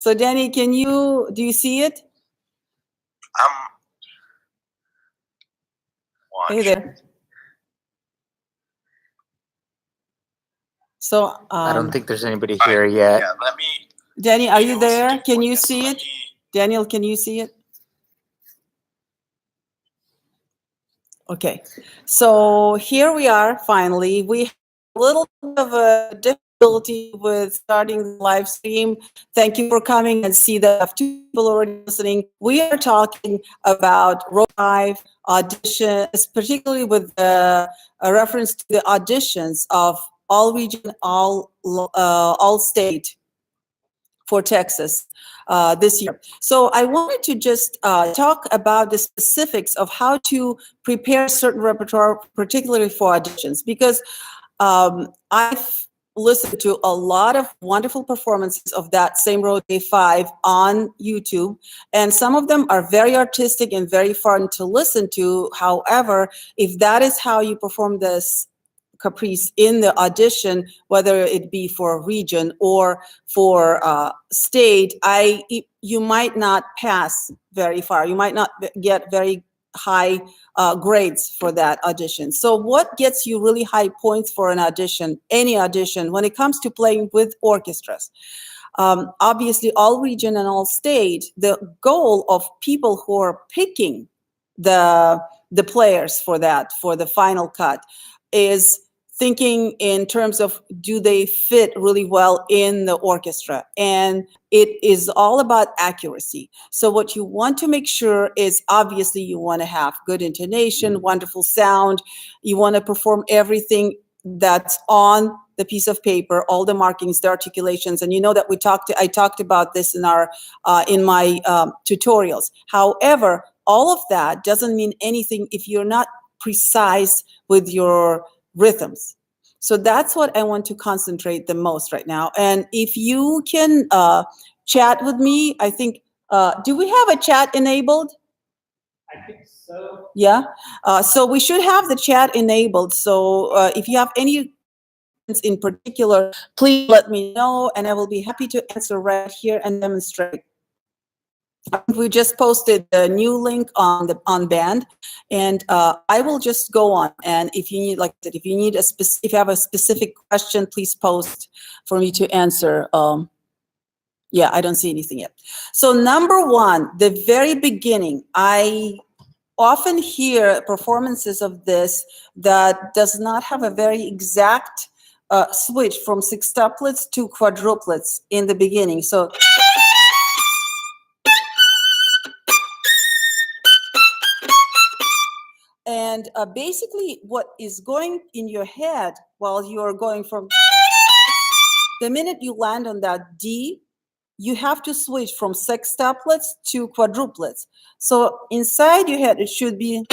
So Danny, do you see it? Hey there. So I don't think there's anybody here yet. Yeah, let me. Danny, are you there? Can you see it? Daniel, can you see it? Okay. So here we are finally. We have a little bit of a difficulty with starting the live stream. Thank you for coming and see that 2 people already listening. We are talking about Row 5 auditions, particularly with a reference to the auditions of all region, all state for Texas this year. So I wanted to just talk about the specifics of how to prepare certain repertoire, particularly for auditions, because I've listened to a lot of wonderful performances of that same Row Day 5 on YouTube, and some of them are very artistic and very fun to listen to. However, if that is how you perform this caprice in the audition, whether it be for a region or for state, you might not pass very far. You might not get very high grades for that audition. So what gets you really high points for an audition, any audition, when it comes to playing with orchestras? Obviously, all region and all state, the goal of people who are picking the players for the final cut is thinking in terms of, do they fit really well in the orchestra? And it is all about accuracy. So what you want to make sure is, obviously, you want to have good intonation, wonderful sound. You want to perform everything that's on the piece of paper, all the markings, the articulations. And you know that I talked about this in my tutorials. However, all of that doesn't mean anything if you're not precise with your rhythms. So that's what I want to concentrate the most right now. And if you can chat with me, I think, do we have a chat enabled? I think so. Yeah. So we should have the chat enabled. So if you have any in particular, please let me know, and I will be happy to answer right here and demonstrate. We just posted the new link on Band, and I will just go on. And if you need, like I said, if you have a specific question, please post for me to answer. Yeah, I don't see anything yet. So number one, the very beginning, I often hear performances of this that does not have a very exact switch from sextuplets to quadruplets in the beginning. So and basically what is going in your head while you're going from, the minute you land on that D, you have to switch from sextuplets to quadruplets. So inside your head, it should be.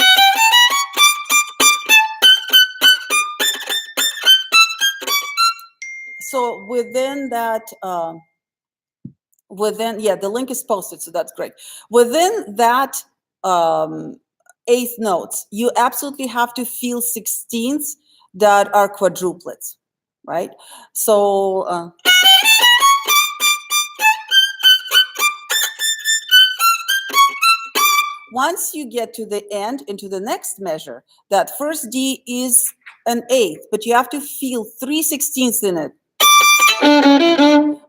So within that, the link is posted, so that's great. Within that eighth notes, you absolutely have to feel 16ths that are quadruplets, right? So once you get to the end, into the next measure, that first D is an eighth, but you have to feel 3/16ths in it.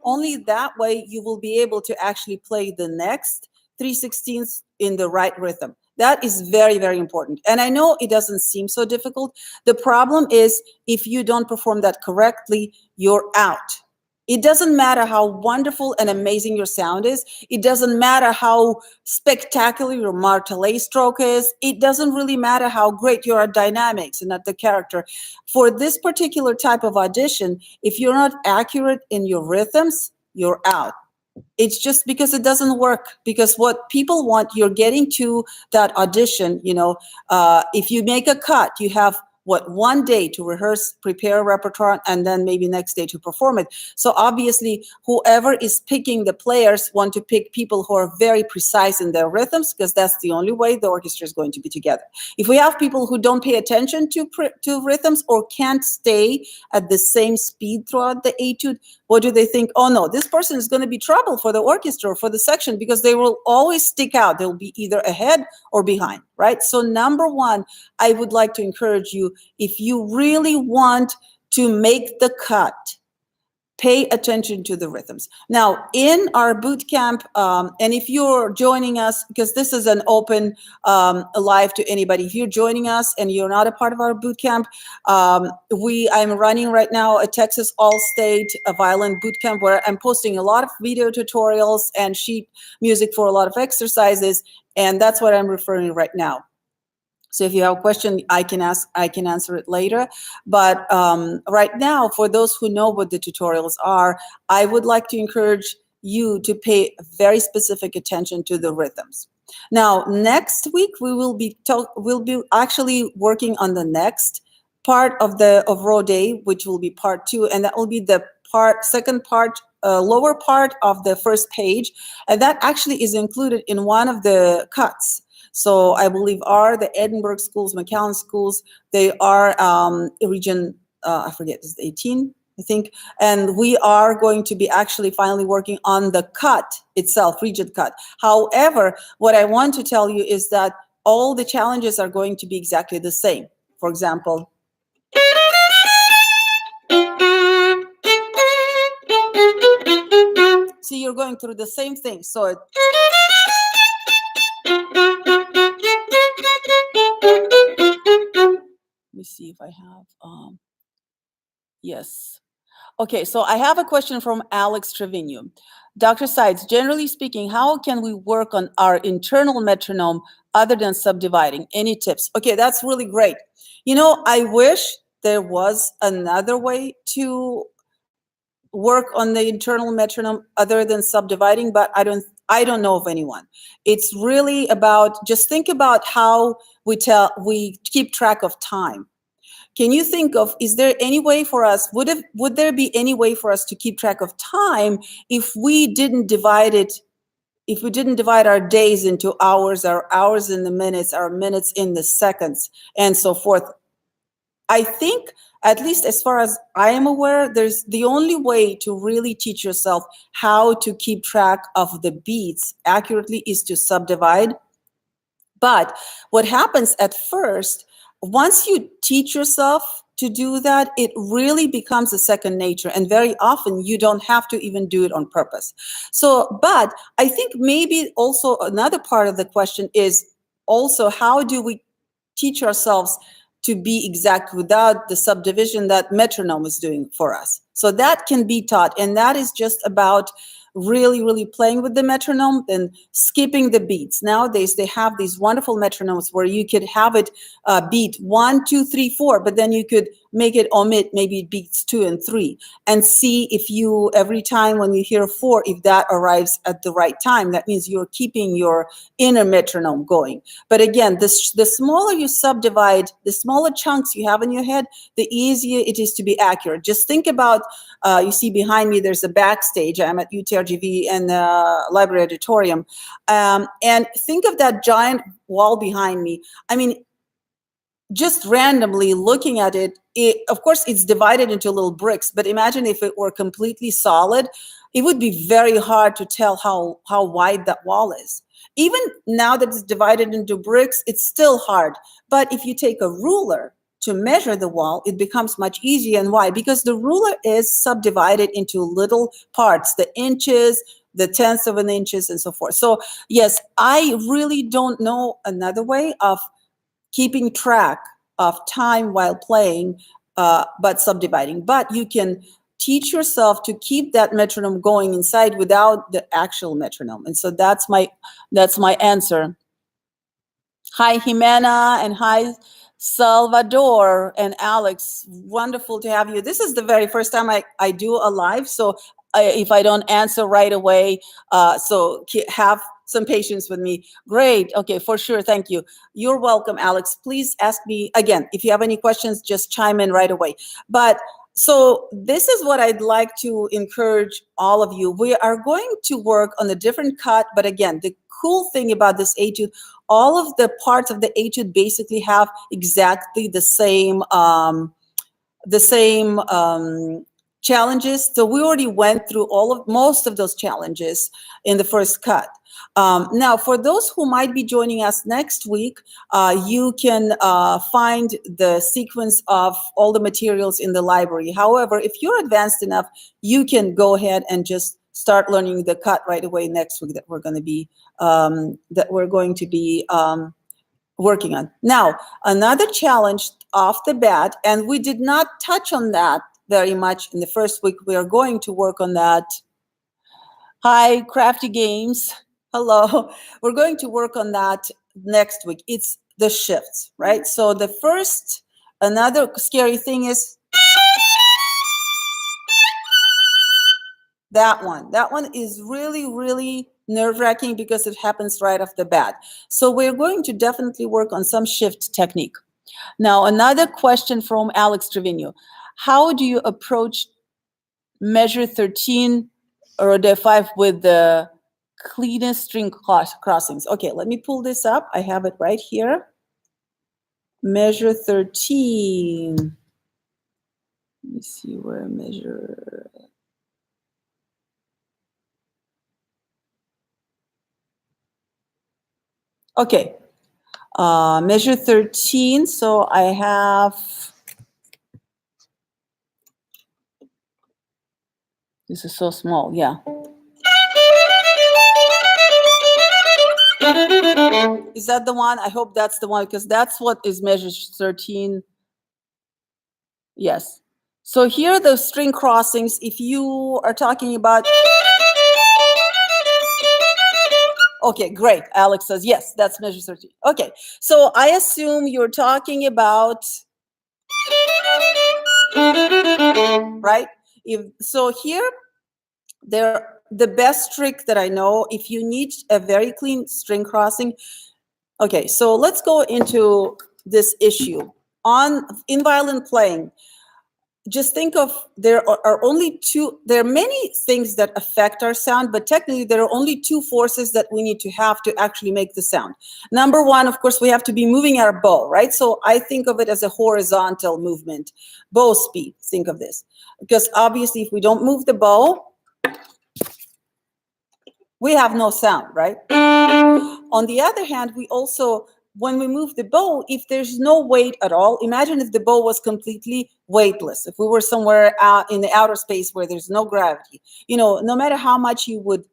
Only that way you will be able to actually play the next 3/16ths in the right rhythm. That is very, very important. And I know it doesn't seem so difficult. The problem is, if you don't perform that correctly, you're out. It doesn't matter how wonderful and amazing your sound is. It doesn't matter how spectacular your martelet stroke is. It doesn't really matter how great your dynamics and not the character. For this particular type of audition, if you're not accurate in your rhythms, you're out. It's just because it doesn't work. Because what people want, you're getting to that audition, if you make a cut, you have one day to rehearse, prepare a repertoire, and then maybe next day to perform it. So obviously, whoever is picking the players want to pick people who are very precise in their rhythms, because that's the only way the orchestra is going to be together. If we have people who don't pay attention to rhythms or can't stay at the same speed throughout the etude, What do they think? Oh no, this person is going to be trouble for the orchestra or for the section, because they will always stick out. They'll be either ahead or behind, right? So number one, I would like to encourage you, if you really want to make the cut, pay attention to the rhythms. Now, in our boot camp, and if you're joining us, because this is an open live to anybody, if you're joining us and you're not a part of our boot camp, I'm running right now a Texas All-State Violin boot camp where I'm posting a lot of video tutorials and sheet music for a lot of exercises, and that's what I'm referring right now. So if you have a question, I can answer it later. But right now, for those who know what the tutorials are, I would like to encourage you to pay very specific attention to the rhythms. Now, next week we'll be actually working on the next part of Raw Day, which will be part 2, and that will be the second part, lower part of the first page, and that actually is included in one of the cuts. So I believe the Edinburgh schools, McAllen schools, they are region, I forget, is it 18, I think. And we are going to be actually finally working on the cut itself, rigid cut. However, what I want to tell you is that all the challenges are going to be exactly the same. For example, see, you're going through the same thing. So let me see if I have, yes. Okay, so I have a question from Alex Trevino. Dr. Sides, generally speaking, how can we work on our internal metronome other than subdividing? Any tips? Okay, that's really great. You know, I wish there was another way to work on the internal metronome other than subdividing, but I don't know of anyone. It's really about, just think about how we keep track of time. Can you think of, is there any way for us, would there be any way for us to keep track of time if we didn't divide our days into hours, our hours in the minutes, our minutes in the seconds, and so forth? I think, at least as far as I am aware, there's the only way to really teach yourself how to keep track of the beats accurately is to subdivide. But what happens at first, once you teach yourself to do that, it really becomes a second nature. And very often you don't have to even do it on purpose. So, but I think maybe also another part of the question is also, how do we teach ourselves to be exact without the subdivision that metronome is doing for us? So that can be taught. And that is just about really, really playing with the metronome and skipping the beats. Nowadays, they have these wonderful metronomes where you could have it beat 1, 2, 3, 4, but then you could make it omit maybe beats 2 and 3, and see if you, every time when you hear 4, if that arrives at the right time. That means you're keeping your inner metronome going. But again, the smaller you subdivide, the smaller chunks you have in your head, the easier it is to be accurate. Just think about, you see behind me, there's a backstage. I'm at UTRGV and the library auditorium. And think of that giant wall behind me. I mean, just randomly looking at it, of course, it's divided into little bricks, but imagine if it were completely solid, it would be very hard to tell how wide that wall is. Even now that it's divided into bricks, it's still hard. But if you take a ruler to measure the wall, it becomes much easier. And why? Because the ruler is subdivided into little parts, the inches, the tenths of an inches, and so forth. So yes, I really don't know another way of keeping track of time while playing, but subdividing. But you can teach yourself to keep that metronome going inside without the actual metronome. And so that's my answer. Hi, Jimena, and hi, Salvador and Alex. Wonderful to have you. This is the very first time I do a live, so if I don't answer right away, so have some patience with me. Great. Okay, for sure. Thank you. You're welcome, Alex. Please ask me again. If you have any questions, just chime in right away. But so this is what I'd like to encourage all of you. We are going to work on a different cut, but again, the cool thing about this etude, all of the parts of the etude basically have exactly the same challenges. So we already went through most of those challenges in the first cut. Now, for those who might be joining us next week, you can find the sequence of all the materials in the library. However, if you're advanced enough, you can go ahead and just start learning the cut right away next week that we're going to be working on. Now, another challenge off the bat, and we did not touch on that very much in the first week. We are going to work on that. Hi, Crafty Games. Hello. We're going to work on that next week. It's the shifts, right? So the first, another scary thing is that one. That one is really, really nerve-wracking because it happens right off the bat. So we're going to definitely work on some shift technique. Now, another question from Alex Trevino. How do you approach measure 13 or the 5 with the cleanest string crossings? Okay, let me pull this up. I have it right here. Measure 13. Let me see where measure. Okay, measure 13. So I have, this is so small, yeah. Is that the one? I hope that's the one because that's what is measure 13. Yes. So here are the string crossings. If you are talking about, okay, great. Alex says, yes, that's measure 13. Okay, so I assume you're talking about, right? So here, the best trick that I know, if you need a very clean string crossing, okay, so let's go into this issue. In violin playing, just think of, there are many things that affect our sound, but technically there are only 2 forces that we need to have to actually make the sound. Number one, of course, we have to be moving our bow, right? So I think of it as a horizontal movement, bow speed, think of this. Because obviously if we don't move the bow, we have no sound, right? On the other hand, we also, when we move the bow, if there's no weight at all, imagine if the bow was completely weightless. If we were somewhere out in the outer space where there's no gravity, no matter how much you would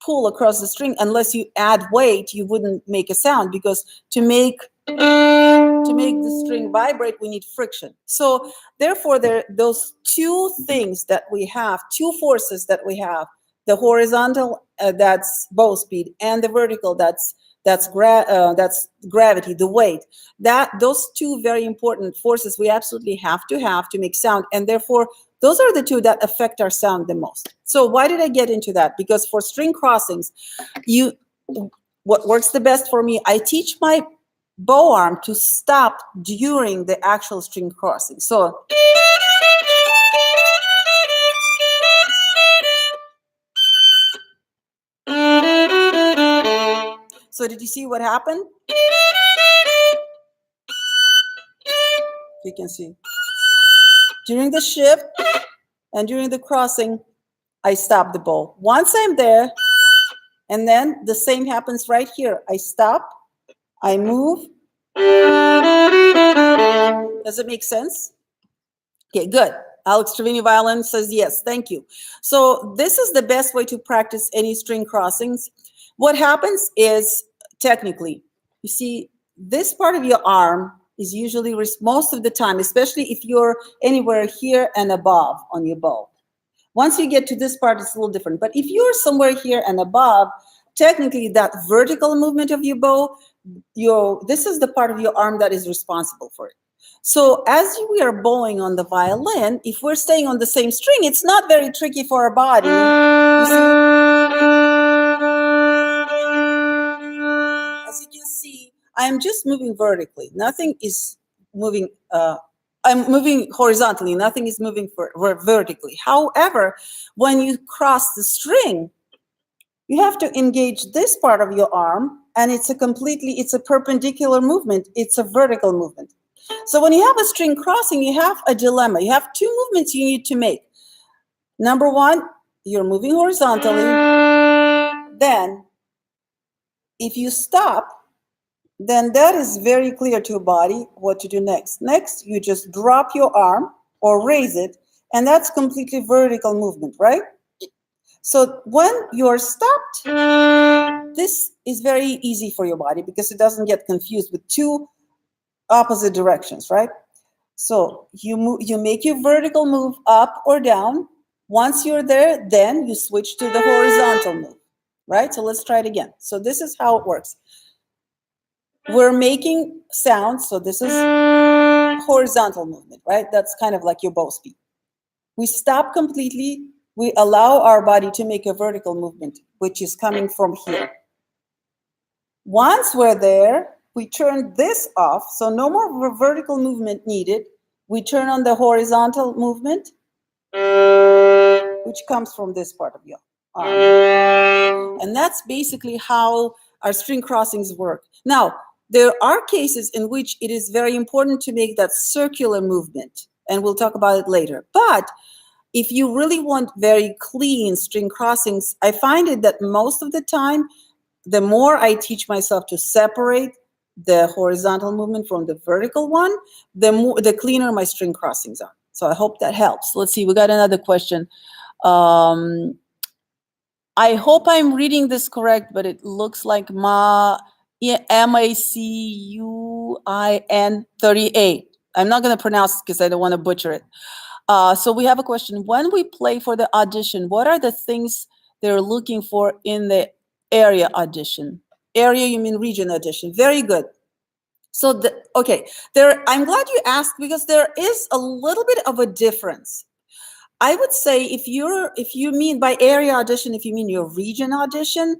pull across the string, unless you add weight, you wouldn't make a sound, because to make the string vibrate, we need friction. So therefore, those 2 things that we have, 2 forces that we have, the horizontal, that's bow speed, and the vertical, that's gravity, the weight. Those 2 very important forces we absolutely have to make sound, and therefore those are the 2 that affect our sound the most. So why did I get into that? Because for string crossings, what works the best for me, I teach my bow arm to stop during the actual string crossing. So did you see what happened? You can see. During the shift and during the crossing, I stop the bow. Once I'm there, and then the same happens right here. I stop, I move. Does it make sense? Okay, good. Alex Trevino Violin says yes, thank you. So this is the best way to practice any string crossings. What happens is, technically, you see, this part of your arm is usually, most of the time, especially if you're anywhere here and above on your bow. Once you get to this part, it's a little different. But if you're somewhere here and above, technically that vertical movement of your bow, this is the part of your arm that is responsible for it. So as we are bowing on the violin, if we're staying on the same string, it's not very tricky for our body. You see? As you can see, I'm just moving vertically. Nothing is moving, I'm moving horizontally. Nothing is moving vertically. However, when you cross the string, you have to engage this part of your arm, and it's a perpendicular movement. It's a vertical movement. So when you have a string crossing, you have a dilemma. You have 2 movements you need to make. Number one, you're moving horizontally. Then, if you stop, then that is very clear to your body what to do next. Next, you just drop your arm or raise it, and that's completely vertical movement, right? So when you're stopped, this is very easy for your body because it doesn't get confused with two opposite directions, right? So you make your vertical move up or down. Once you're there, then you switch to the horizontal move, right? So let's try it again. So this is how it works. We're making sounds, so this is horizontal movement, right? That's kind of like your bow speed. We stop completely. We allow our body to make a vertical movement, which is coming from here. Once we're there, we turn this off, so no more vertical movement needed. We turn on the horizontal movement, which comes from this part of your arm. And that's basically how our string crossings work. Now, there are cases in which it is very important to make that circular movement, and we'll talk about it later. But if you really want very clean string crossings, I find it that most of the time, the more I teach myself to separate the horizontal movement from the vertical one, the cleaner my string crossings are. So I hope that helps. Let's see, we got another question. I hope I'm reading this correct, but it looks like MACUIN 38. I'm not going to pronounce it because I don't want to butcher it. So we have a question. When we play for the audition, what are the things they're looking for in the area audition? Area, you mean region audition. Very good. So, okay, I'm glad you asked because there is a little bit of a difference. I would say if you mean by area audition, if you mean your region audition,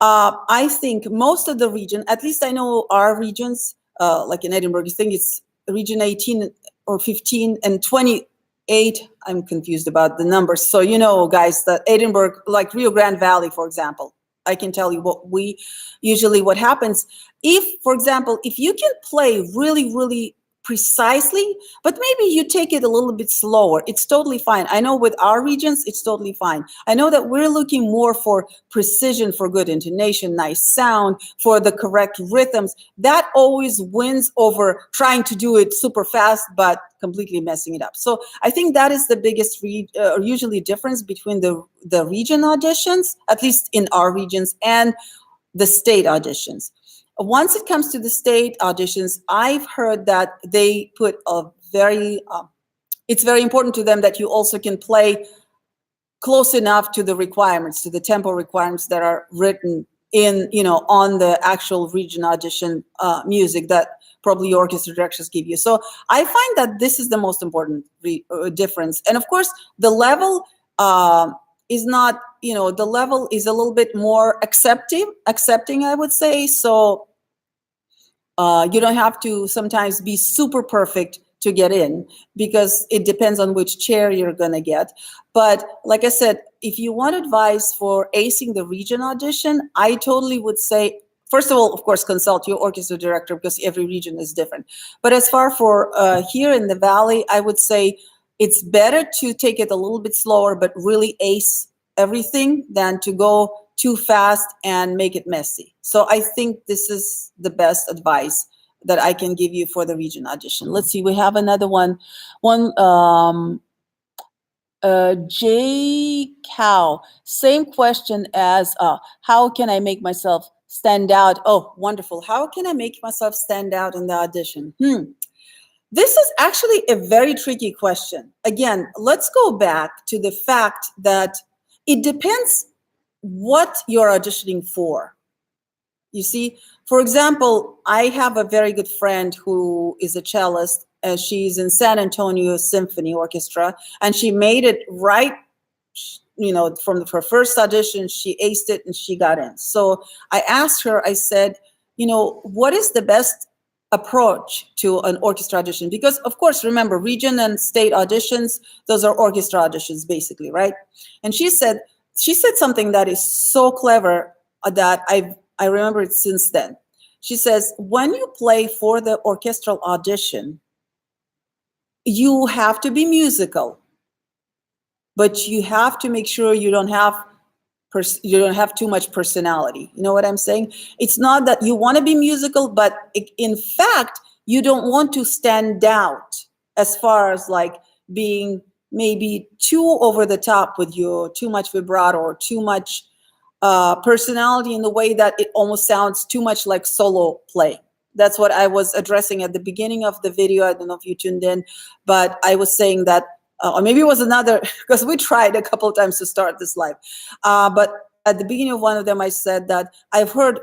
I think most of the region, at least I know our regions, like in Edinburgh, I think it's region 18 or 15 and 28. I'm confused about the numbers. So you know, guys, that Edinburgh, like Rio Grande Valley, for example, I can tell you what happens. If, for example, if you can play really, really precisely, but maybe you take it a little bit slower, it's totally fine. I know with our regions, it's totally fine. I know that we're looking more for precision, for good intonation, nice sound, for the correct rhythms. That always wins over trying to do it super fast, but completely messing it up. So I think that is the biggest usually difference between the region auditions, at least in our regions, and the state auditions. Once it comes to the state auditions, I've heard that they put it's very important to them that you also can play close enough to the requirements, to the tempo requirements that are written in, on the actual region audition music that probably your orchestra directors give you. So I find that this is the most important difference. And of course, the level is not, the level is a little bit more accepting, I would say. So you don't have to sometimes be super perfect to get in because it depends on which chair you're going to get. But like I said, if you want advice for acing the region audition, I totally would say, first of all, of course, consult your orchestra director because every region is different. But as far for here in the Valley, I would say it's better to take it a little bit slower, but really ace everything than to go too fast and make it messy. So I think this is the best advice that I can give you for the region audition. Let's see, we have another one. J Cow, same question as how can I make myself stand out? Oh, wonderful. How can I make myself stand out in the audition? This is actually a very tricky question. Again, let's go back to the fact that it depends what you're auditioning for. You see, for example, I have a very good friend who is a cellist, and she's in San Antonio Symphony Orchestra, and she made it right, from her first audition, she aced it and she got in. So I asked her, I said, what is the best approach to an orchestra audition? Because of course, remember, region and state auditions, those are orchestra auditions basically, right? And she said something that is so clever that I remember it since then. She says, when you play for the orchestral audition, you have to be musical. but you have to make sure you don't have too much personality. You know what I'm saying? It's not that you want to be musical, but in fact, you don't want to stand out as far as like being maybe too over the top with your too much vibrato or too much personality in the way that it almost sounds too much like solo play. That's what I was addressing at the beginning of the video. I don't know if you tuned in, but I was saying that, or maybe it was another, because we tried a couple of times to start this live. But at the beginning of one of them, I said that I've heard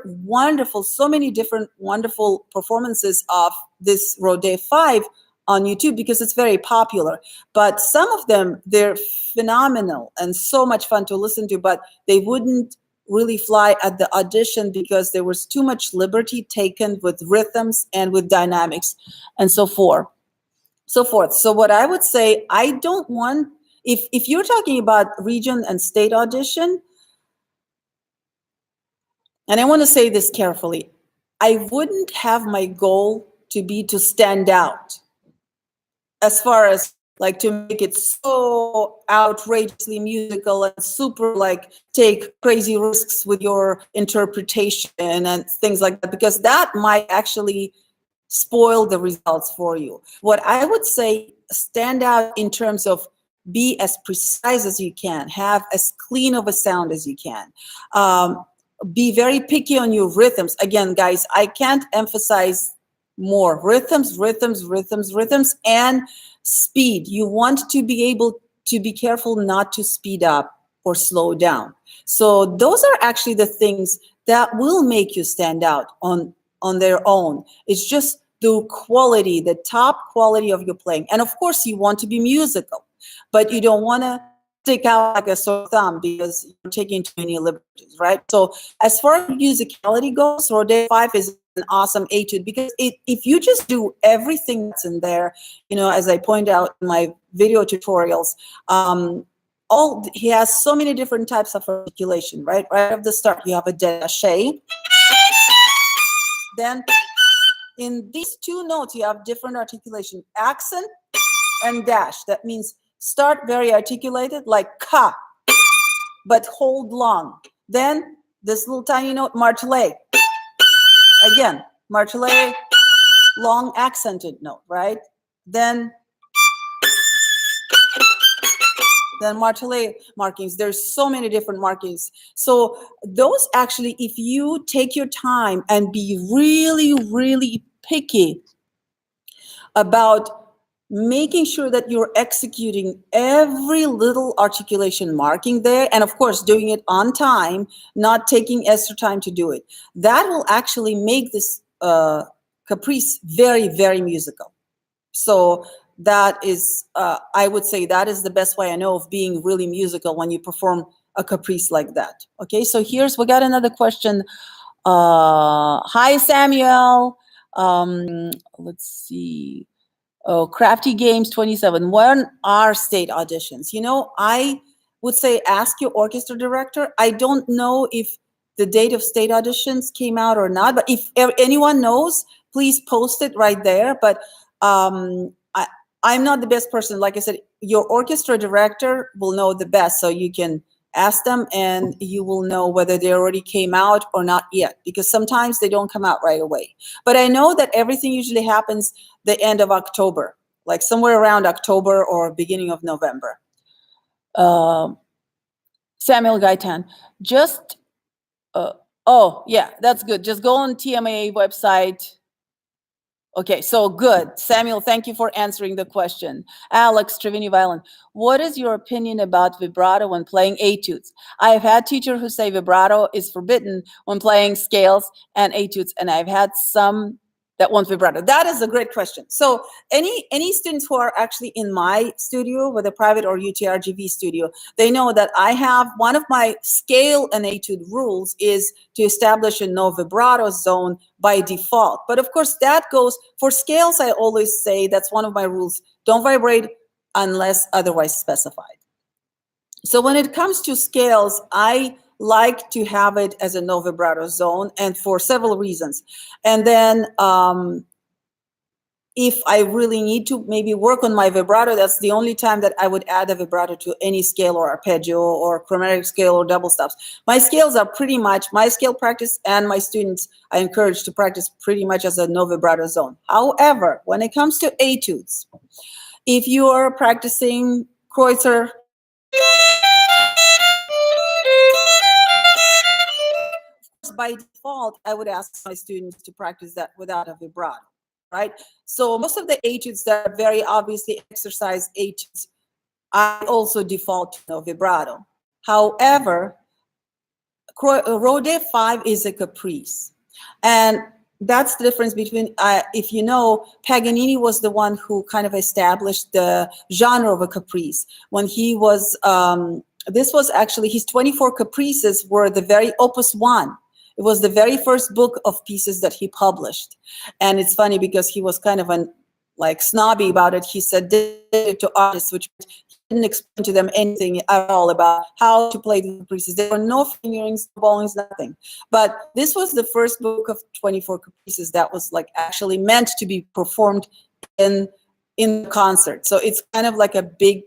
so many different wonderful performances of this Rode 5 on YouTube because it's very popular. But some of them, they're phenomenal and so much fun to listen to, but they wouldn't really fly at the audition because there was too much liberty taken with rhythms and with dynamics and so forth. So what I would say, I don't want, if you're talking about region and state audition, and I want to say this carefully, I wouldn't have my goal to be to stand out as far as like to make it so outrageously musical and super like take crazy risks with your interpretation and things like that, because that might actually spoil the results for you. What I would say, stand out in terms of be as precise as you can, have as clean of a sound as you can. Be very picky on your rhythms. Again, guys, I can't emphasize more. Rhythms, and speed. You want to be able to be careful not to speed up or slow down. So those are actually the things that will make you stand out on their own. It's just the quality, the top quality of your playing. And of course, you want to be musical, but you don't want to stick out like a sore thumb because you're taking too many liberties, right? So as far as musicality goes, Rode 5 is an awesome etude because if you just do everything that's in there, you know, as I point out in my video tutorials, he has so many different types of articulation, right? Right at the start, you have a détaché. Then in these two notes, you have different articulation, accent and dash. That means start very articulated like ka, but hold long. Then this little tiny note, martelé. Again, martelé, long accented note, right? Then martelé markings. There's so many different markings. So those actually, if you take your time and be really, really picky about making sure that you're executing every little articulation marking there, and of course doing it on time, not taking extra time to do it, that will actually make this caprice very, very musical. So that is, I would say that is the best way I know of being really musical when you perform a caprice like that. Okay, so we got another question. Hi, Samuel. Let's see. Oh, Crafty Games 27. When are state auditions? You know, I would say ask your orchestra director. I don't know if the date of state auditions came out or not, but if anyone knows, please post it right there. But I'm not the best person. Like I said, your orchestra director will know the best, so you can ask them and you will know whether they already came out or not yet, because sometimes they don't come out right away. But I know that everything usually happens the end of October, like somewhere around October or beginning of November. Samuel Gaitan, just, oh yeah, that's good. Just go on TMA website. Okay, so good. Samuel, thank you for answering the question. Alex, Trevino Violin, what is your opinion about vibrato when playing etudes? I've had teachers who say vibrato is forbidden when playing scales and etudes, and I've had some that want vibrato. That is a great question. So any students who are actually in my studio, whether private or UTRGV studio, they know that I have one of my scale and etude rules is to establish a no vibrato zone by default. But of course that goes for scales. I always say that's one of my rules. Don't vibrate unless otherwise specified. So when it comes to scales, I like to have it as a no vibrato zone, and for several reasons. And then if I really need to maybe work on my vibrato, that's the only time that I would add a vibrato to any scale or arpeggio or chromatic scale or double stops. My scales are pretty much, my scale practice and my students, I encourage to practice pretty much as a no vibrato zone. However, when it comes to etudes, if you are practicing Kreutzer, by default, I would ask my students to practice that without a vibrato, right? So most of the etudes that are very obviously exercise etudes, I also default to no vibrato. However, Rode 5 is a caprice. And that's the difference between, if you know, Paganini was the one who kind of established the genre of a caprice. When he was, this was actually, his 24 caprices were the very opus 1. It was the very first book of pieces that he published. And it's funny because he was kind of like snobby about it. He said, did it to artists, which he didn't explain to them anything at all about how to play the caprices. There were no fingerings, no bowlings, nothing. But this was the first book of 24 caprices that was like actually meant to be performed in the concert. So it's kind of like a big,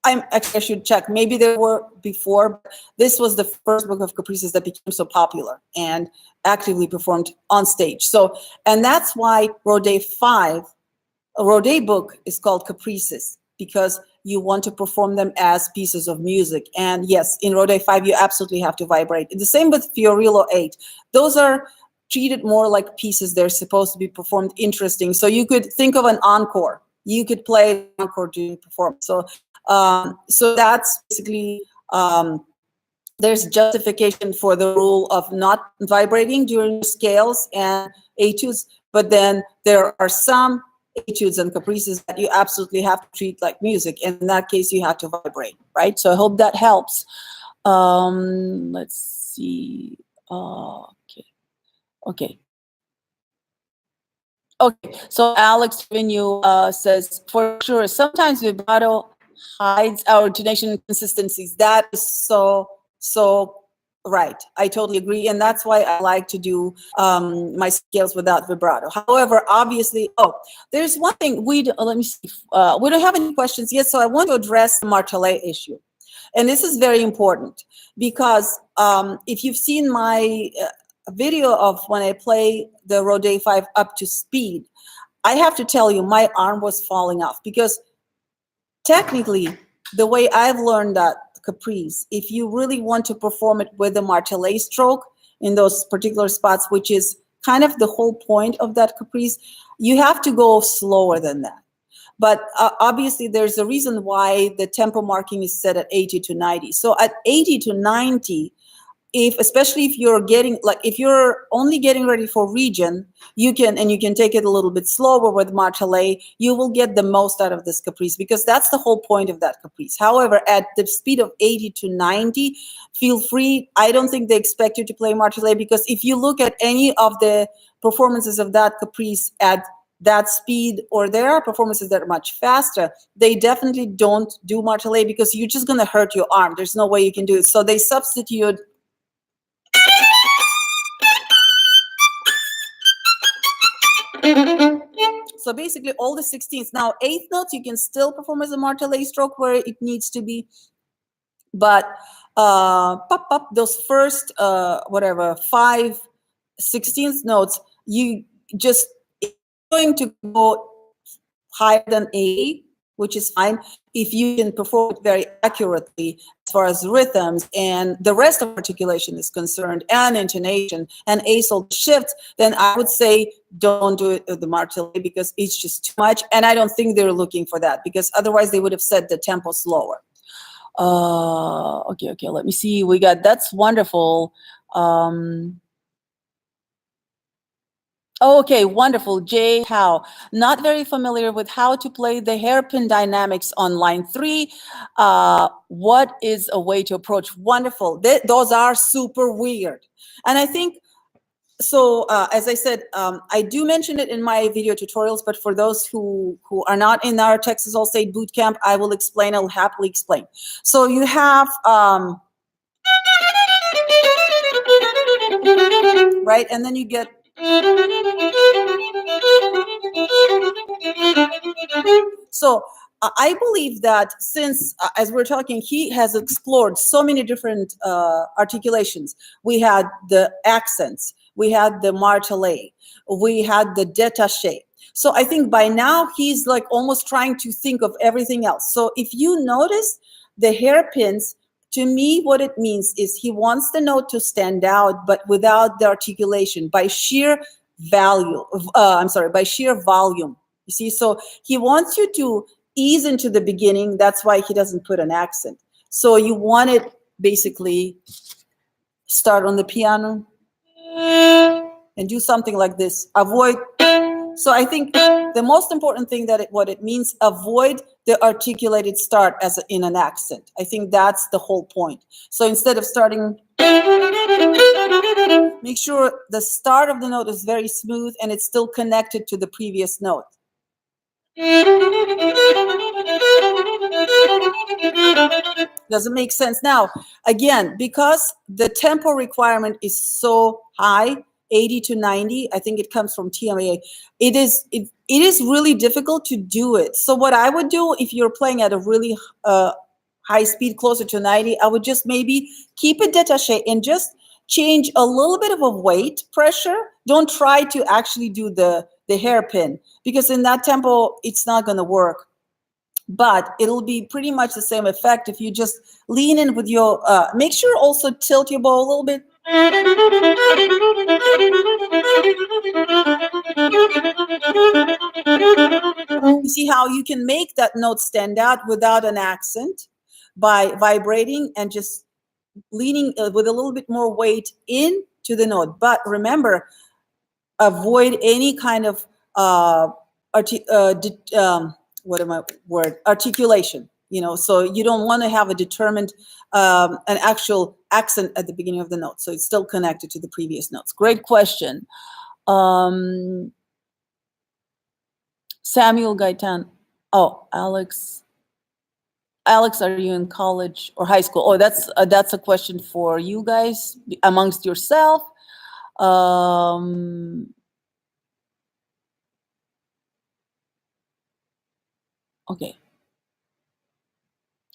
actually, I should check. Maybe there were before, but this was the first book of caprices that became so popular and actively performed on stage. So, and that's why Rode 5, a Rode book is called Caprices, because you want to perform them as pieces of music. And yes, in Rode 5, you absolutely have to vibrate. The same with Fiorillo 8. Those are treated more like pieces. They're supposed to be performed interesting. So you could think of an encore. You could play an encore during performance. So that's basically, there's justification for the rule of not vibrating during scales and etudes, but then there are some etudes and caprices that you absolutely have to treat like music. In that case, you have to vibrate, right? So I hope that helps. Let's see. Okay. So Alex Revenue says, for sure, sometimes vibrato hides our intonation inconsistencies. That is so right. I totally agree. And that's why I like to do my scales without vibrato. However, obviously, there's one thing let me see. We don't have any questions yet, so I want to address the martelet issue. And this is very important because if you've seen my video of when I play the Rode 5 up to speed, I have to tell you, my arm was falling off because technically, the way I've learned that caprice, if you really want to perform it with a martelet stroke in those particular spots, which is kind of the whole point of that caprice, you have to go slower than that. But obviously, there's a reason why the tempo marking is set at 80 to 90. So at 80 to 90, especially if you're if you're only getting ready for region, you can take it a little bit slower with martelet, you will get the most out of this caprice because that's the whole point of that caprice. However, at the speed of 80 to 90, feel free. I don't think they expect you to play martelet because if you look at any of the performances of that caprice at that speed, or there are performances that are much faster, they definitely don't do martelet because you're just going to hurt your arm. There's no way you can do it. So they substitute so basically all the 16ths. Now, eighth notes, you can still perform as a martelet stroke where it needs to be, but those first, 5 16th notes, you just going to go higher than 80, which is fine if you can perform it very accurately as far as rhythms and the rest of articulation is concerned and intonation and asal shifts, then I would say don't do it with the martelet because it's just too much. And I don't think they're looking for that because otherwise they would have set the tempo slower. Okay, let me see. We got, that's wonderful. Okay, wonderful. Jay Howe, not very familiar with how to play the hairpin dynamics on line 3. What is a way to approach? Wonderful. Those are super weird. And I think, so as I said, I do mention it in my video tutorials, but for those who are not in our Texas All-State Bootcamp, I will explain, I'll happily explain. So you have, right, and then you get So I believe that since, as we're talking, he has explored so many different articulations. We had the accents, we had the martelé, we had the détaché. So I think by now he's like almost trying to think of everything else. So if you notice the hairpins, to me, what it means is he wants the note to stand out, but without the articulation, by sheer value. By sheer volume. You see, so he wants you to ease into the beginning. That's why he doesn't put an accent. So you want it basically start on the piano and do something like this. Avoid. So I think the most important thing that what it means, avoid the articulated start as in an accent. I think that's the whole point. So instead of starting, make sure the start of the note is very smooth and it's still connected to the previous note. Does it make sense? Now, again, because the tempo requirement is so high, 80 to 90, I think it comes from TMAA, it is really difficult to do it. So what I would do if you're playing at a really high speed, closer to 90, I would just maybe keep it détaché and just change a little bit of a weight pressure. Don't try to actually do the hairpin, because in that tempo, it's not going to work. But it'll be pretty much the same effect if you just lean in with your, make sure also tilt your bow a little bit. You see how you can make that note stand out without an accent by vibrating and just leaning with a little bit more weight into the note. But remember, avoid any kind of articulation, so you don't want to have a determined an actual accent at the beginning of the note, so it's still connected to the previous notes. Great question. Samuel Gaitan. Oh, Alex, are you in college or high school? Oh, that's a question for you guys amongst yourself. Okay.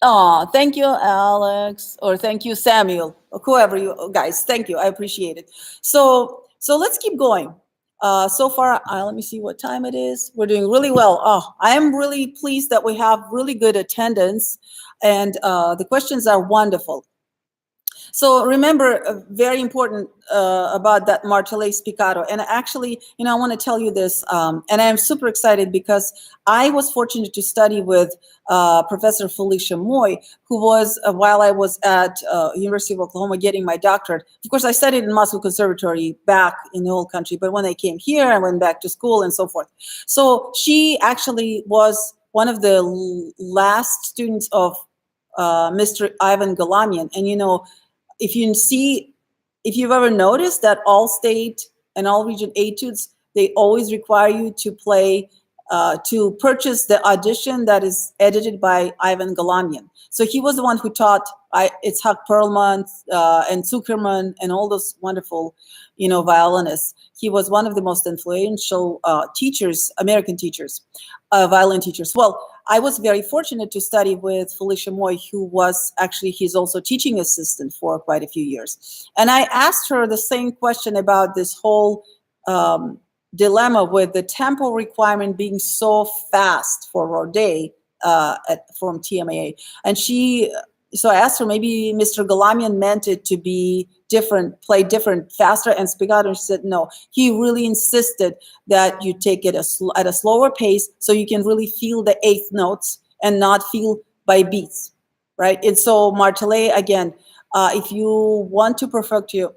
Oh, thank you, Alex, or thank you, Samuel, or whoever you guys. Thank you, I appreciate it. So let's keep going. So far, let me see what time it is. We're doing really well. Oh, I am really pleased that we have really good attendance, and the questions are wonderful. So remember, very important about that martelé spiccato. And actually, I want to tell you this, and I'm super excited because I was fortunate to study with Professor Felicia Moy, who was, while I was at University of Oklahoma getting my doctorate. Of course, I studied in Moscow Conservatory back in the old country, but when I came here, I went back to school and so forth. So she actually was one of the last students of Mr. Ivan Galamian. And if you've ever noticed that all state and all region etudes, they always require you to play, to purchase the audition that is edited by Ivan Galamian. So he was the one who taught Itzhak Perlman and Zuckerman and all those wonderful, violinists. He was one of the most influential teachers, American teachers, violin teachers. Well, I was very fortunate to study with Felicia Moy, who was actually, he's also teaching assistant for quite a few years. And I asked her the same question about this whole dilemma with the tempo requirement being so fast for Rodet from TMAA. And so I asked her, maybe Mr. Galamian meant it to be different, play different, faster and spiccato. And she said, no, he really insisted that you take it at a slower pace so you can really feel the eighth notes and not feel by beats, right? And so martelé, again, if you want to perfect your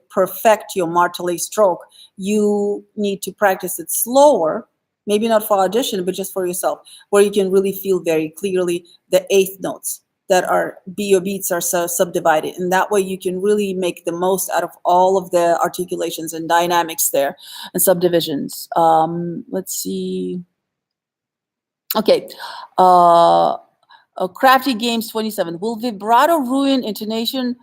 martelé stroke, you need to practice it slower, maybe not for audition, but just for yourself, where you can really feel very clearly the eighth notes that are your beats are so subdivided, and that way you can really make the most out of all of the articulations and dynamics there and subdivisions. Let's see. Okay. Crafty Games 27. Will vibrato ruin intonation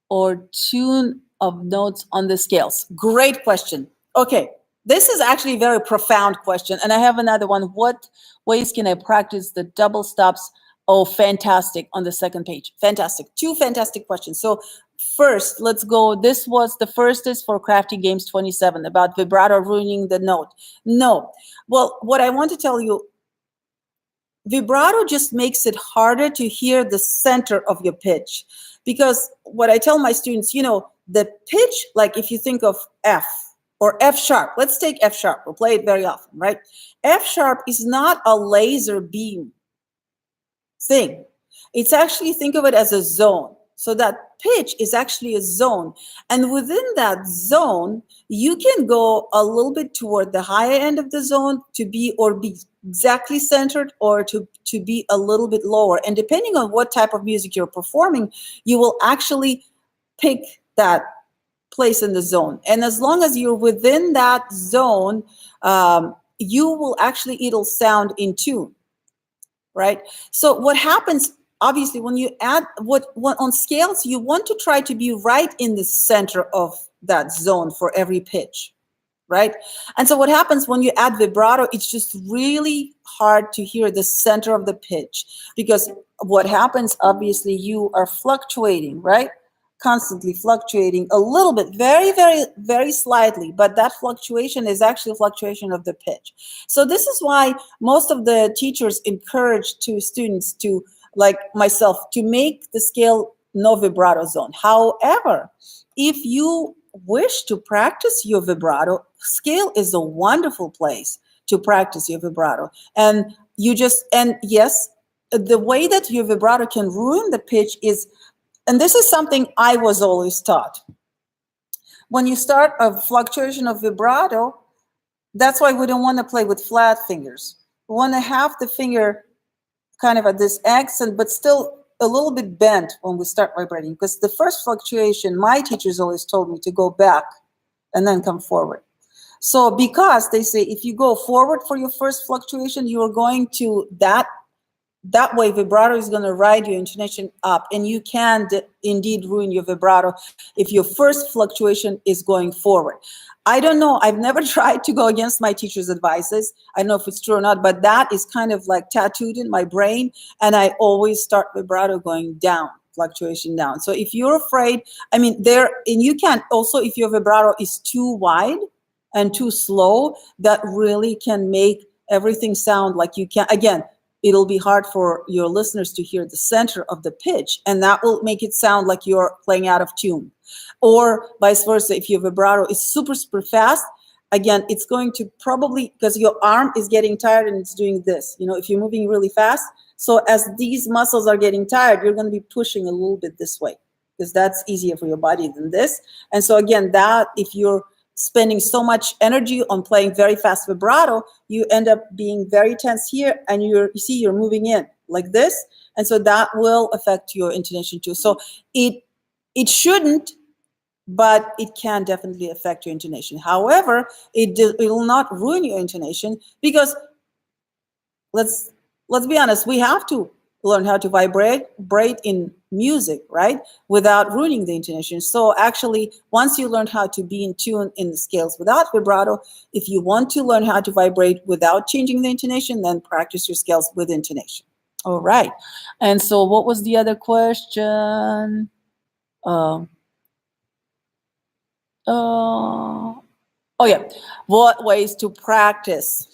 or tune of notes on the scales? Great question. Okay. This is actually a very profound question. And I have another one. What ways can I practice the double stops? Oh, fantastic. On the second page. Fantastic. Two fantastic questions. So first, let's go. This was the first is for Crafty Games 27 about vibrato ruining the note. No. Well, what I want to tell you, vibrato just makes it harder to hear the center of your pitch. Because what I tell my students, the pitch, like if you think of F or F sharp, let's take F sharp. We'll play it very often, right? F sharp is not a laser beam thing. It's actually, think of it as a zone. So that pitch is actually a zone. And within that zone, you can go a little bit toward the higher end of the zone to be exactly centered, or to be a little bit lower. And depending on what type of music you're performing, you will actually pick that place in the zone. And as long as you're within that zone, it'll sound in tune, right? So what happens, obviously, when you add what on scales, you want to try to be right in the center of that zone for every pitch, right? And so what happens when you add vibrato, it's just really hard to hear the center of the pitch, because what happens, obviously, you are fluctuating, right? Constantly fluctuating a little bit, very, very, very slightly, but that fluctuation is actually a fluctuation of the pitch. So this is why most of the teachers encourage to students to, like myself, to make the scale no vibrato zone. However, if you wish to practice your vibrato, scale is a wonderful place to practice your vibrato. And yes, the way that your vibrato can ruin the pitch is, and this is something I was always taught. When you start a fluctuation of vibrato, that's why we don't want to play with flat fingers. We want to have the finger kind of at this accent, but still a little bit bent when we start vibrating. Because the first fluctuation, my teachers always told me to go back and then come forward. So because they say if you go forward for your first fluctuation, you are going to that way vibrato is going to ride your intonation up, and you can indeed ruin your vibrato if your first fluctuation is going forward. I don't know. I've never tried to go against my teacher's advices. I don't know if it's true or not, but that is kind of like tattooed in my brain, and I always start vibrato going down, fluctuation down. So if you're afraid, and you can also, if your vibrato is too wide and too slow, that really can make everything sound like you can't, again, it'll be hard for your listeners to hear the center of the pitch, and that will make it sound like you're playing out of tune. Or vice versa, if your vibrato is super, super fast, again, it's going to probably, because your arm is getting tired and it's doing this, if you're moving really fast. So as these muscles are getting tired, you're going to be pushing a little bit this way, because that's easier for your body than this. And so again, that if you're spending so much energy on playing very fast vibrato, you end up being very tense here, and you're moving in like this, and so that will affect your intonation too. So it shouldn't, but it can definitely affect your intonation. However, it will not ruin your intonation, because let's be honest, we have to learn how to vibrate in music, right? Without ruining the intonation. So actually, once you learn how to be in tune in the scales without vibrato, if you want to learn how to vibrate without changing the intonation, then practice your scales with intonation. All right. And so what was the other question? Oh yeah. What ways to practice?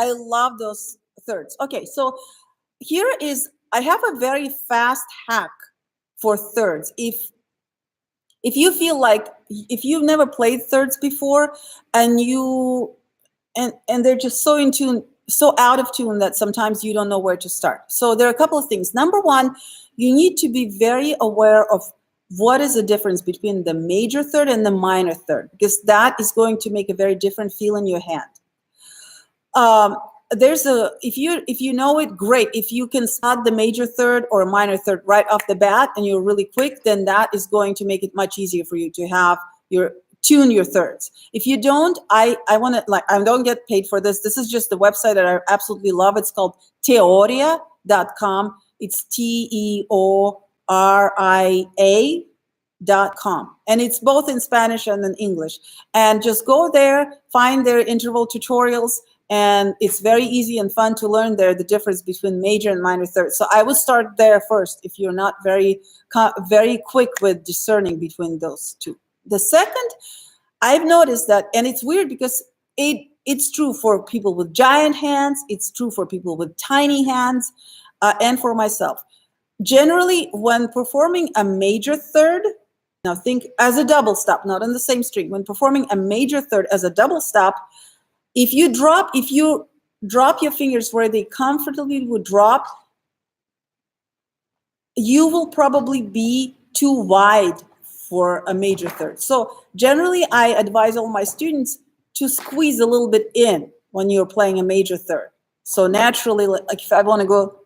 I love those thirds. Okay, so here is, I have a very fast hack for thirds. If you feel like, if you've never played thirds before, and they're just so in tune, so out of tune, that sometimes you don't know where to start. So there are a couple of things. Number one, you need to be very aware of what is the difference between the major third and the minor third, because that is going to make a very different feel in your hand. If you know it, great. If you can start the major third or a minor third right off the bat and you're really quick, then that is going to make it much easier for you to have tune your thirds. If you don't, I want to, like, I don't get paid for this. This is just the website that I absolutely love. It's called Teoria.com. It's TEORIA.com. And it's both in Spanish and in English. And just go there, find their interval tutorials, and it's very easy and fun to learn there the difference between major and minor thirds. So I would start there first if you're not very quick with discerning between those two. The second, I've noticed that, and it's weird because it's true for people with giant hands, it's true for people with tiny hands, and for myself. Generally, when performing a major third, now think as a double stop, not on the same string. When performing a major third as a double stop, if you drop your fingers where they comfortably would drop, you will probably be too wide for a major third. So generally, I advise all my students to squeeze a little bit in when you're playing a major third. So naturally, like if I want to go,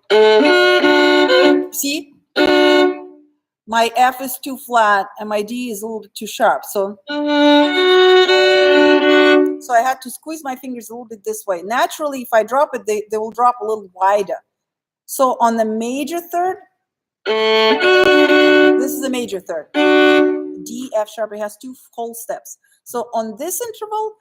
see? My F is too flat and my D is a little bit too sharp. So I had to squeeze my fingers a little bit this way. Naturally, if I drop it, they will drop a little wider. So on the major third, this is the major third. D, F sharp, it has two whole steps. So on this interval,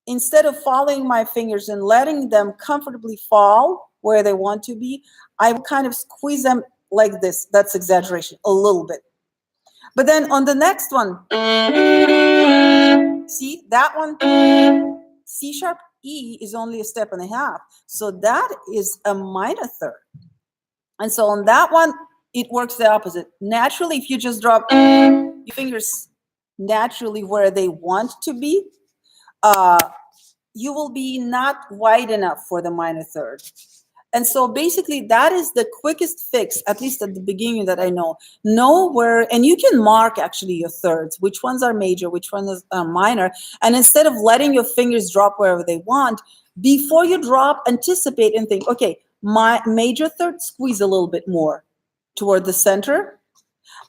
instead of following my fingers and letting them comfortably fall where they want to be, I will kind of squeeze them like this. That's exaggeration, a little bit. But then on the next one, see that one, C sharp, E is only a step and a half. So that is a minor third. And so on that one, it works the opposite. Naturally, if you just drop your fingers naturally where they want to be, you will be not wide enough for the minor third. And so basically that is the quickest fix, at least at the beginning that I know. Know where, and you can mark actually your thirds, which ones are major, which ones are minor. And instead of letting your fingers drop wherever they want, before you drop, anticipate and think, okay, my major third, squeeze a little bit more toward the center,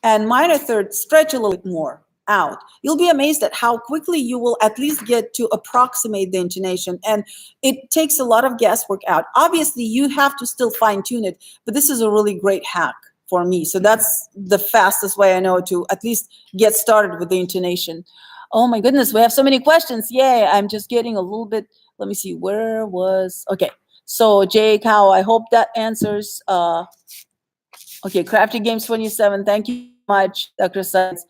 and minor third, stretch a little bit more out. You'll be amazed at how quickly you will at least get to approximate the intonation, and it takes a lot of guesswork out. Obviously, you have to still fine-tune it, but this is a really great hack for me. So that's the fastest way I know to at least get started with the intonation. Oh my goodness, we have so many questions. Yay, I'm just getting a little bit, let me see, where was, okay. So Jay Cow, I hope that answers, okay, Crafty Games 27, thank you so much, Dr. Science.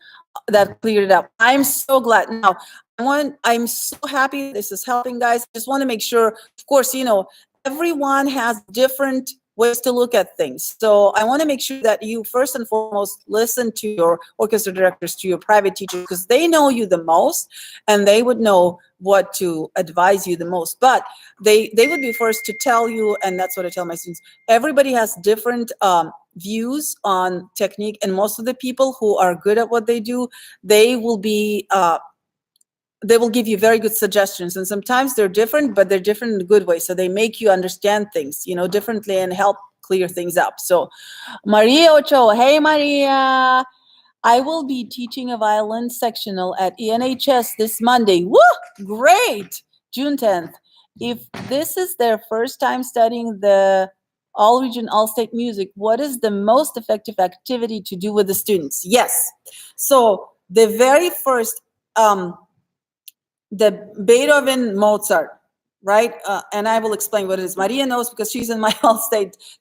That cleared it up. I'm so glad. Now, I'm so happy this is helping, guys. Just want to make sure, of course, you know, everyone has different ways to look at things. So I want to make sure that you first and foremost listen to your orchestra directors, to your private teachers, because they know you the most and they would know what to advise you the most. But they would be first to tell you, and that's what I tell my students, everybody has different views on technique, and most of the people who are good at what they do, they will be they will give you very good suggestions, and sometimes they're different, but they're different in a good way. So they make you understand things, you know, differently and help clear things up. So Maria Ochoa, hey Maria, I will be teaching a violin sectional at ENHS this Monday. Woo, great, June 10th. If this is their first time studying the all region, all state music, what is the most effective activity to do with the students? Yes. So the very first, the Beethoven, Mozart, right? And I will explain what it is. Maria knows because she's in my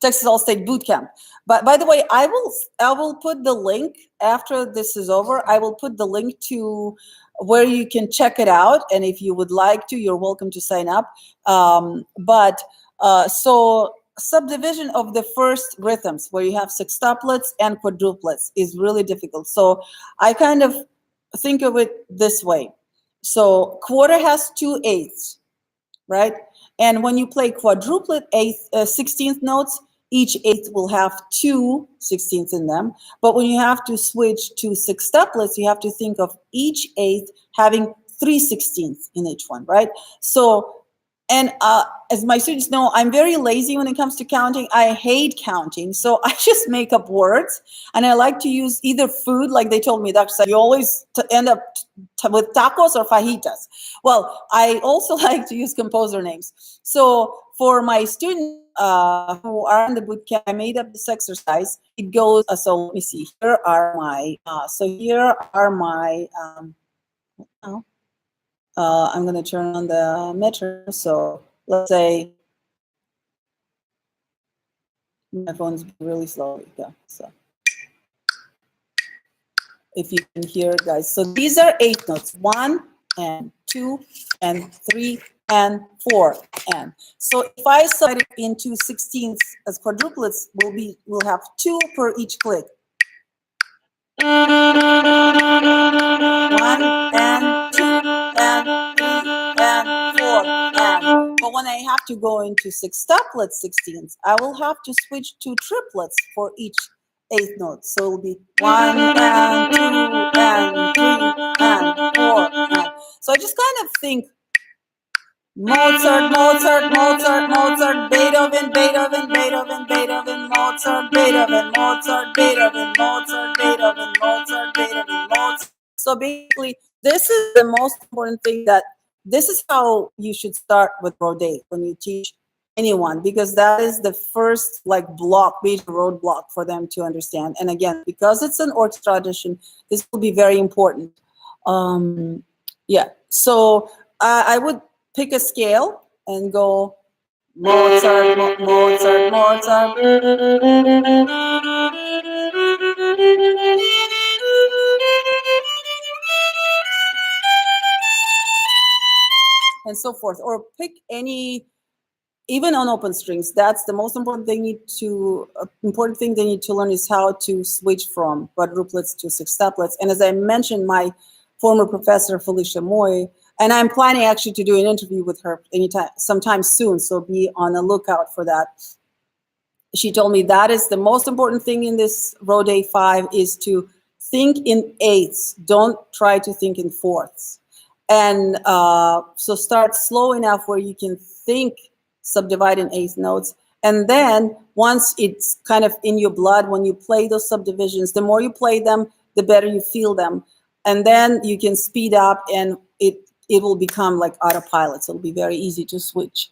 Texas All-State boot camp. But by the way, I will put the link after this is over. I will put the link to where you can check it out. And if you would like to, you're welcome to sign up. So subdivision of the first rhythms where you have sextuplets and quadruplets is really difficult. So I kind of think of it this way. So quarter has 2 eighths, right? And when you play quadruplet 16th notes, each eighth will have 2 16ths in them. But when you have to switch to sextuplets, you have to think of each eighth having 3 16ths in each one, right? So And as my students know, I'm very lazy when it comes to counting. I hate counting. So I just make up words. And I like to use either food, like they told me, Dr. Said, you always end up with tacos or fajitas. Well, I also like to use composer names. So for my students who are in the boot camp, I made up this exercise. It goes, so let me see, here are my, I'm going to turn on the metronome. So let's say my phone's really slow. Yeah, so if you can hear it, guys. So these are 8 notes: 1 and 2 and 3 and 4 and. So if I set it into 16ths as quadruplets, we'll have 2 per each click. 1 and 2 and 3 and 4 and. But when I have to go into sextuplets, 16ths, I will have to switch to triplets for each 8th note. So it'll be 1 and 2 and 3 and 4 and. So I just kind of think Mozart, Mozart, Mozart, Mozart, Beethoven, Beethoven, Beethoven, Beethoven, Mozart, Beethoven, Mozart, Beethoven, Mozart, Beethoven, Mozart, Beethoven, Mozart. So basically, this is the most important thing, that this is how you should start with Rodé when you teach anyone, because that is the first major roadblock for them to understand. And again, because it's an orchestra audition, this will be very important. Yeah, so I would pick a scale and go Mozart, Mozart, Mozart. And so forth. Or pick any, even on open strings. That's the most important thing they need to learn, is how to switch from quadruplets to sextuplets. And as I mentioned, my former professor, Felicia Moy, and I'm planning actually to do an interview with her sometime soon, so be on the lookout for that. She told me that is the most important thing in this Rodé 5, is to think in 8ths. Don't try to think in 4ths. And so start slow enough where you can think, subdivide in 8th notes. And then once it's kind of in your blood, when you play those subdivisions, the more you play them, the better you feel them. And then you can speed up, and it will become like autopilot. So it'll be very easy to switch.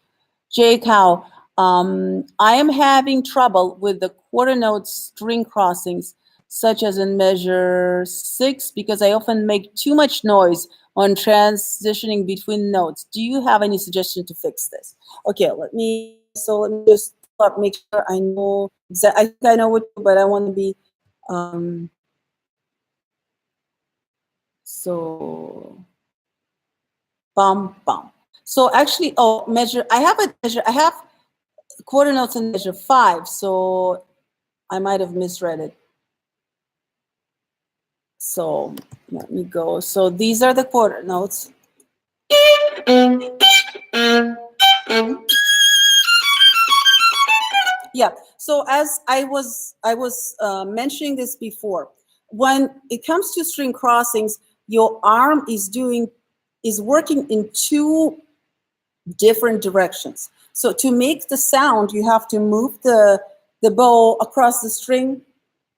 Jake Howe, I am having trouble with the quarter note string crossings, such as in measure 6, because I often make too much noise when transitioning between notes. Do you have any suggestion to fix this? Okay, let me just make sure I know exactly. I think I know what, but I want to be so bum bum. So actually, I have quarter notes in measure 5, so I might have misread it. So let me go. So these are the quarter notes. Yeah. So as I was mentioning this before, when it comes to string crossings, your arm is working in 2 different directions. So to make the sound, you have to move the bow across the string,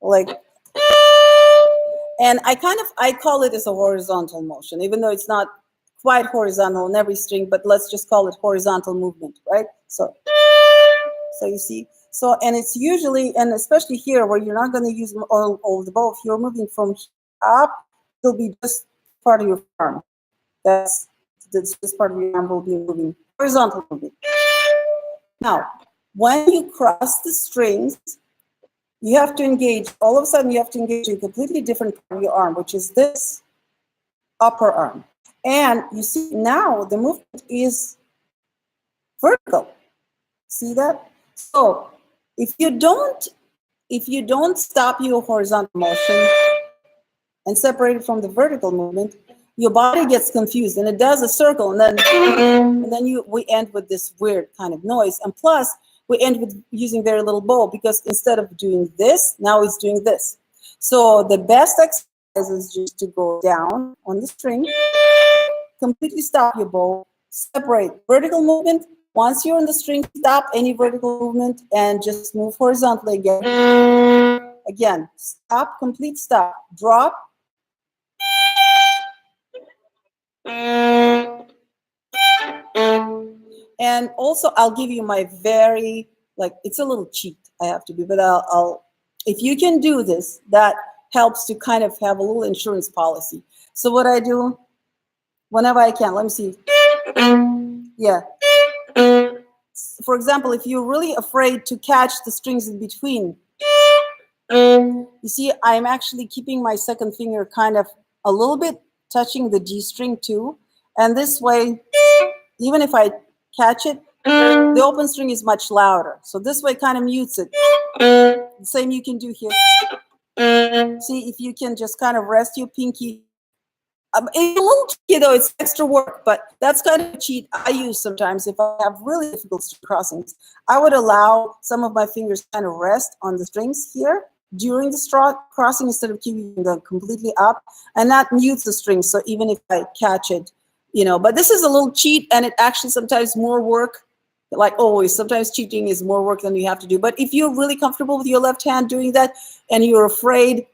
like. And I call it as a horizontal motion, even though it's not quite horizontal in every string, but let's just call it horizontal movement, right? So you see, and it's usually, and especially here where you're not going to use all the bow, if you're moving from up, it'll be just part of your arm. This part of your arm will be moving horizontal movement. Now, when you cross the strings, you have to engage, all of a sudden you have to engage in a completely different part of your arm, which is this upper arm. And you see now the movement is vertical. See that? So if you don't stop your horizontal motion and separate it from the vertical movement, your body gets confused and it does a circle, and then we end with this weird kind of noise. And plus, we end with using very little bow, because instead of doing this, now it's doing this. So the best exercise is just to go down on the string, completely stop your bow, separate vertical movement. Once you're on the string, stop any vertical movement and just move horizontally again. Again, stop, complete stop, drop. And also, I'll give you my very, like, it's a little cheat, I have to do, but I'll if you can do this, that helps to kind of have a little insurance policy. So what I do, whenever I can, let me see. Yeah. For example, if you're really afraid to catch the strings in between, you see, I'm actually keeping my second finger kind of a little bit touching the G string too. And this way, even if I catch it, the open string is much louder. So this way kind of mutes it. The same you can do here. See, if you can just kind of rest your pinky. It's a little tricky though, it's extra work, but that's kind of a cheat I use sometimes if I have really difficult string crossings. I would allow some of my fingers kind of rest on the strings here during the straw crossing instead of keeping them completely up, and that mutes the string. So even if I catch it, you know, but this is a little cheat, and it actually sometimes more work. Like always, sometimes cheating is more work than you have to do. But if you're really comfortable with your left hand doing that, and you're afraid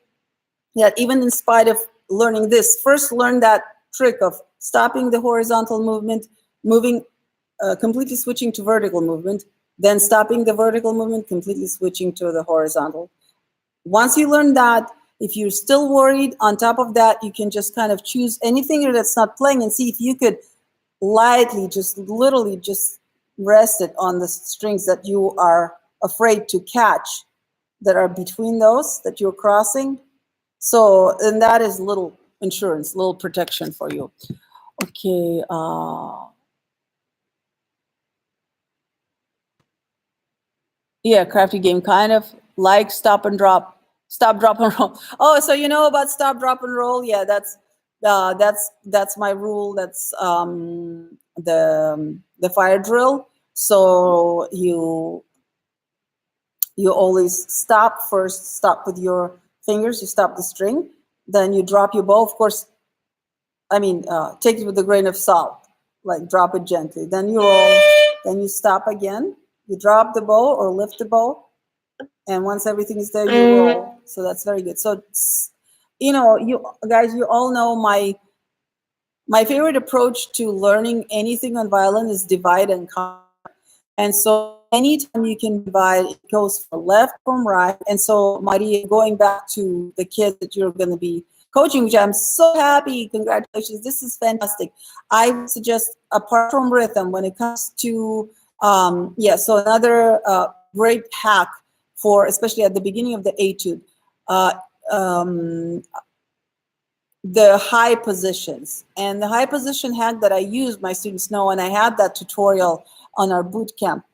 that even in spite of learning this, first learn that trick of stopping the horizontal movement, moving, completely switching to vertical movement, then stopping the vertical movement, completely switching to the horizontal. Once you learn that, if you're still worried, on top of that, you can just kind of choose any finger that's not playing and see if you could lightly, just literally just rest it on the strings that you are afraid to catch that are between those that you're crossing. So, and that is little insurance, little protection for you. Okay. Yeah, crafty game, kind of like stop, drop, and roll. Oh, so you know about stop, drop, and roll? Yeah, that's my rule. That's the fire drill. So you always stop first. Stop with your fingers. You stop the string. Then you drop your bow. Of course, I mean, take it with a grain of salt. Like drop it gently. Then you roll. Then you stop again. You drop the bow or lift the bow, and once everything is there, you roll. So that's very good. So, you know, you guys, you all know my favorite approach to learning anything on violin is divide and conquer. And so anytime you can divide, it goes from left, from right. And so, Maria, going back to the kids that you're going to be coaching, which I'm so happy, congratulations, this is fantastic. I would suggest, apart from rhythm, when it comes to, so another great hack for, especially at the beginning of the etude, the high positions. And the high position hack that I use, my students know, and I had that tutorial on our boot camp.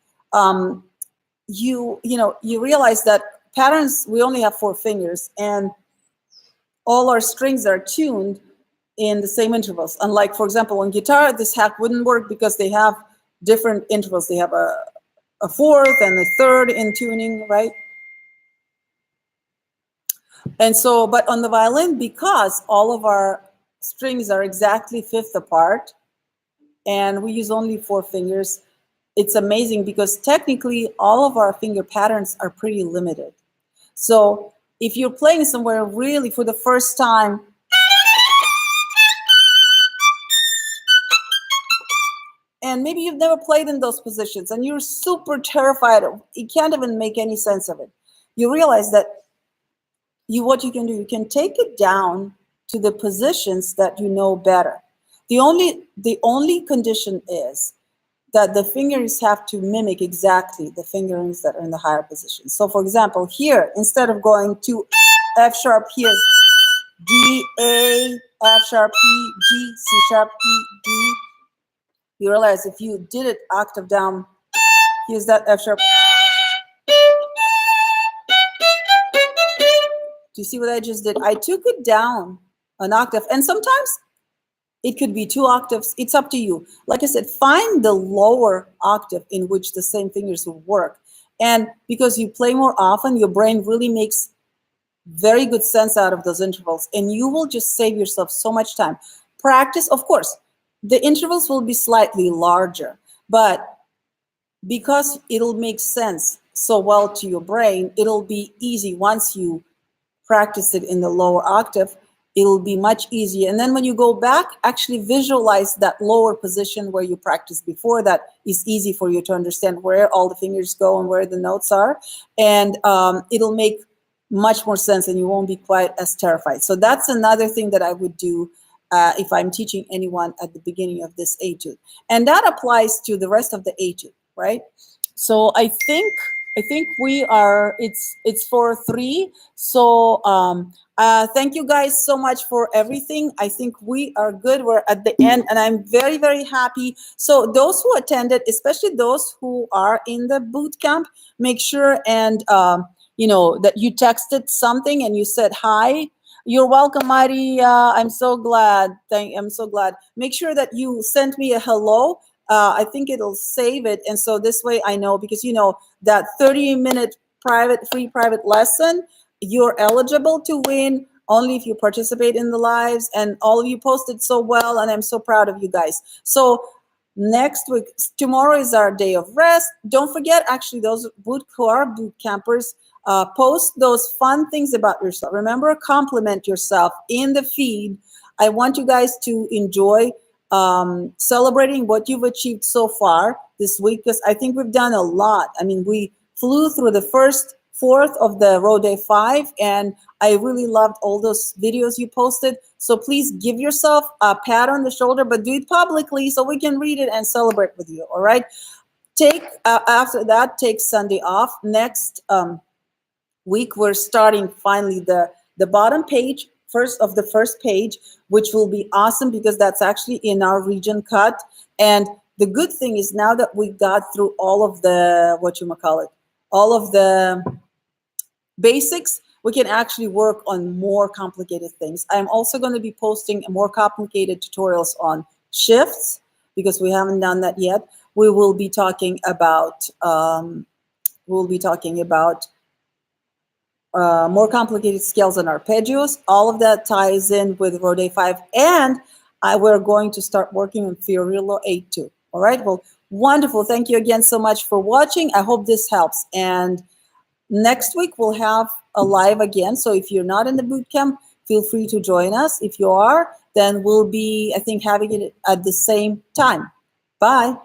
You realize that patterns, we only have 4 fingers, and all our strings are tuned in the same intervals. Unlike, for example, on guitar, this hack wouldn't work because they have different intervals. They have a fourth and a third in tuning, right? And so, but on the violin, because all of our strings are exactly 5th apart, and we use only 4 fingers, it's amazing because technically all of our finger patterns are pretty limited. So if you're playing somewhere really for the first time, and maybe you've never played in those positions and you're super terrified, you can't even make any sense of it. You realize that what you can do, you can take it down to the positions that you know better. The only condition is that the fingers have to mimic exactly the fingerings that are in the higher position. So for example, here, instead of going to F sharp here, D, A, F sharp, E, G, C sharp, E, D, you realize if you did it octave down, here's that F sharp. Do you see what I just did? I took it down an octave, and sometimes it could be 2 octaves. It's up to you. Like I said, find the lower octave in which the same fingers will work. And because you play more often, your brain really makes very good sense out of those intervals, and you will just save yourself so much time. Practice, of course, the intervals will be slightly larger, but because it'll make sense so well to your brain, it'll be easy once you practice it in the lower octave. It'll be much easier. And then when you go back, actually visualize that lower position where you practiced before. That is easy for you to understand where all the fingers go and where the notes are. And it'll make much more sense and you won't be quite as terrified. So that's another thing that I would do if I'm teaching anyone at the beginning of this etude. And that applies to the rest of the etude, right? So I think we are, it's 4:03. So thank you guys so much for everything. I think we are good. We're at the end and I'm very, very happy. So those who attended, especially those who are in the boot camp, make sure and you know that you texted something and you said hi. You're welcome, Maria. I'm so glad. I'm so glad. Make sure that you sent me a hello. I think it'll save it. And so this way I know, because you know that 30-minute free private lesson, you're eligible to win only if you participate in the lives, and all of you posted so well, and I'm so proud of you guys. So next week, tomorrow is our day of rest. Don't forget, actually, those who are boot campers, post those fun things about yourself. Remember, compliment yourself in the feed. I want you guys to enjoy celebrating what you've achieved so far this week, because I think we've done a lot. I mean, we flew through the first fourth of the road day 5, and I really loved all those videos you posted. So please give yourself a pat on the shoulder, but do it publicly so we can read it and celebrate with you. All right. Take after that, take Sunday off. Next week, we're starting finally the bottom page, the first page, which will be awesome because that's actually in our region cut. And the good thing is now that we got through all of the, all of the basics, we can actually work on more complicated things. I'm also going to be posting more complicated tutorials on shifts because we haven't done that yet. We will be talking about more complicated scales and arpeggios. All of that ties in with Rode 5, and we're going to start working on Fiorillo 8 too. All right, well, wonderful. Thank you again so much for watching. I hope this helps. And next week, we'll have a live again. So if you're not in the boot camp, feel free to join us. If you are, then we'll be, I think, having it at the same time. Bye.